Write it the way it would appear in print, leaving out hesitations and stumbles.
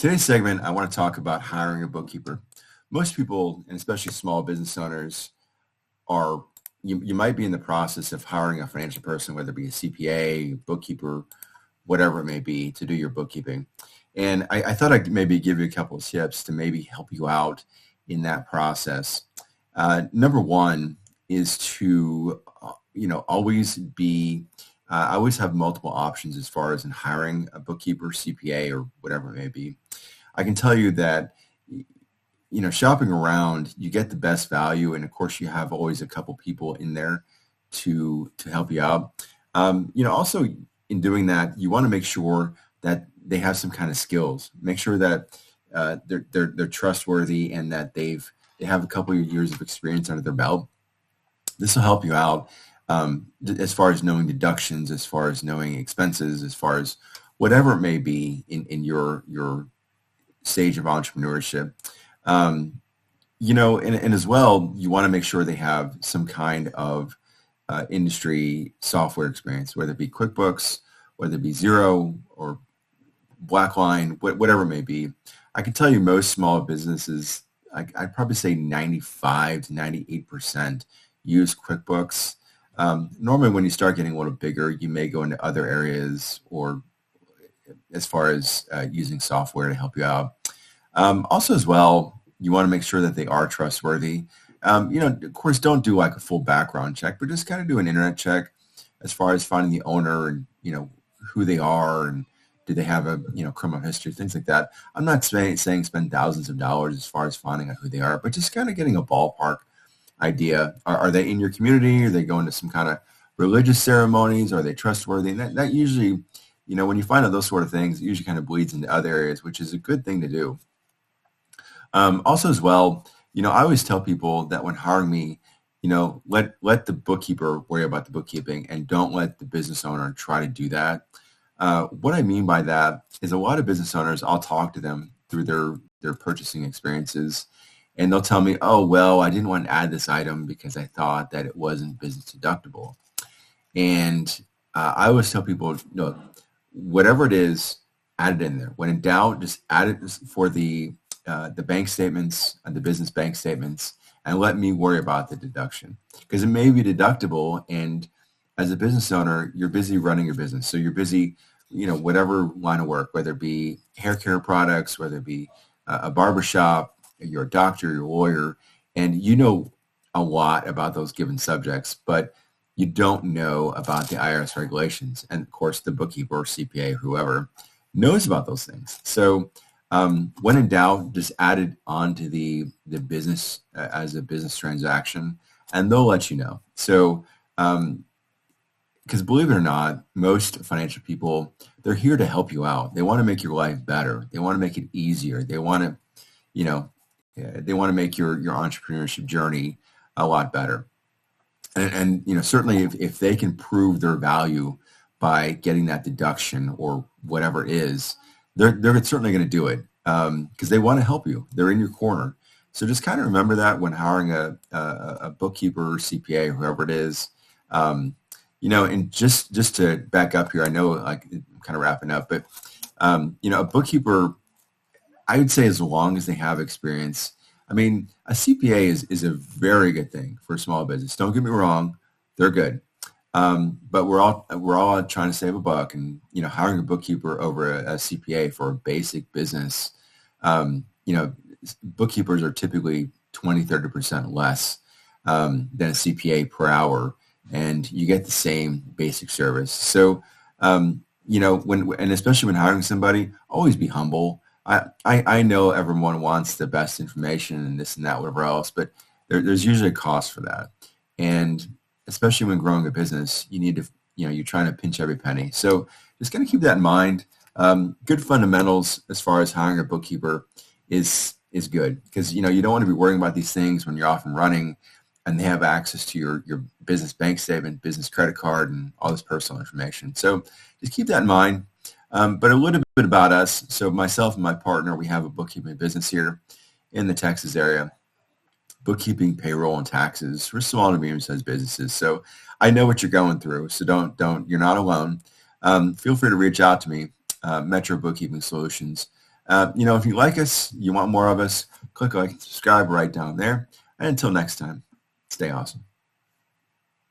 Today's segment, I want to talk about hiring a bookkeeper. Most people, and especially small business owners, are you might be in the process of hiring a financial person, whether it be a CPA, bookkeeper, whatever it may be, to do your bookkeeping. And I thought I'd maybe give you a couple of tips to maybe help you out in that process. Number one is to, always be, I always have multiple options as far as in hiring a bookkeeper, CPA, or whatever it may be. I can tell you that, shopping around, you get the best value. And of course, you have always a couple people in there to help you out. Also in doing that, you want to make sure that they have some kind of skills. Make sure that they're trustworthy and that they have a couple of years of experience under their belt. This will help you out as far as knowing deductions, as far as knowing expenses, as far as whatever it may be in your stage of entrepreneurship. And as well, you want to make sure they have some kind of industry software experience, whether it be QuickBooks, whether it be Xero or Blackline, whatever it may be. I can tell you most small businesses, I'd probably say 95 to 98% use QuickBooks. Normally when you start getting a little bigger, you may go into other areas or as far as using software to help you out. Also as well, you want to make sure that they are trustworthy. Of course, don't do like a full background check, but just kind of do an internet check as far as finding the owner and, who they are and do they have a, criminal history, things like that. I'm not saying spend thousands of dollars as far as finding out who they are, but just kind of getting a ballpark idea. Are they in your community? Are they going to some kind of religious ceremonies? Are they trustworthy? And that usually, when you find out those sort of things, it usually kind of bleeds into other areas, which is a good thing to do. Also as well, I always tell people that when hiring me, let the bookkeeper worry about the bookkeeping and don't let the business owner try to do that. What I mean by that is a lot of business owners, I'll talk to them through their purchasing experiences and they'll tell me, oh, well, I didn't want to add this item because I thought that it wasn't business deductible. And I always tell people, no, whatever it is, add it in there. When in doubt, just add it for the bank statements and the business bank statements and let me worry about the deduction because it may be deductible. And as a business owner, you're busy running your business. So you're busy, whatever line of work, whether it be hair care products, whether it be a barbershop, you're a doctor, you're a lawyer, and you know a lot about those given subjects, but you don't know about the IRS regulations. And of course, the bookkeeper or CPA, whoever, knows about those things. So when in doubt, just add it onto the business as a business transaction, and they'll let you know. So, because believe it or not, most financial people, they're here to help you out. They want to make your life better. They want to make it easier. They want to, they want to make your entrepreneurship journey a lot better. And certainly if they can prove their value by getting that deduction or whatever it is, they're certainly going to do it because they want to help you. They're in your corner. So just kind of remember that when hiring a bookkeeper or CPA, whoever it is. And just to back up here, I know I'm kind of wrapping up, but a bookkeeper, I would say as long as they have experience. I mean, a CPA is a very good thing for a small business. Don't get me wrong, they're good. But we're all trying to save a buck, and hiring a bookkeeper over a CPA for a basic business, bookkeepers are typically 20-30% less than a CPA per hour, and you get the same basic service. So and especially when hiring somebody, always be humble. I know everyone wants the best information and this and that, whatever else, but there's usually a cost for that, and especially when growing a business, you need to, you're trying to pinch every penny. So just going to keep that in mind. Good fundamentals as far as hiring a bookkeeper is good because, you don't want to be worrying about these things when you're off and running and they have access to your business bank statement, business credit card, and all this personal information. So just keep that in mind. But a little bit about us. So myself and my partner, we have a bookkeeping business here in the Texas area. Bookkeeping, payroll, and taxes for small to medium-sized businesses. So I know what you're going through. So you're not alone. Feel free to reach out to me, Metro Bookkeeping Solutions. If you like us, you want more of us, click like and subscribe right down there. And until next time, stay awesome.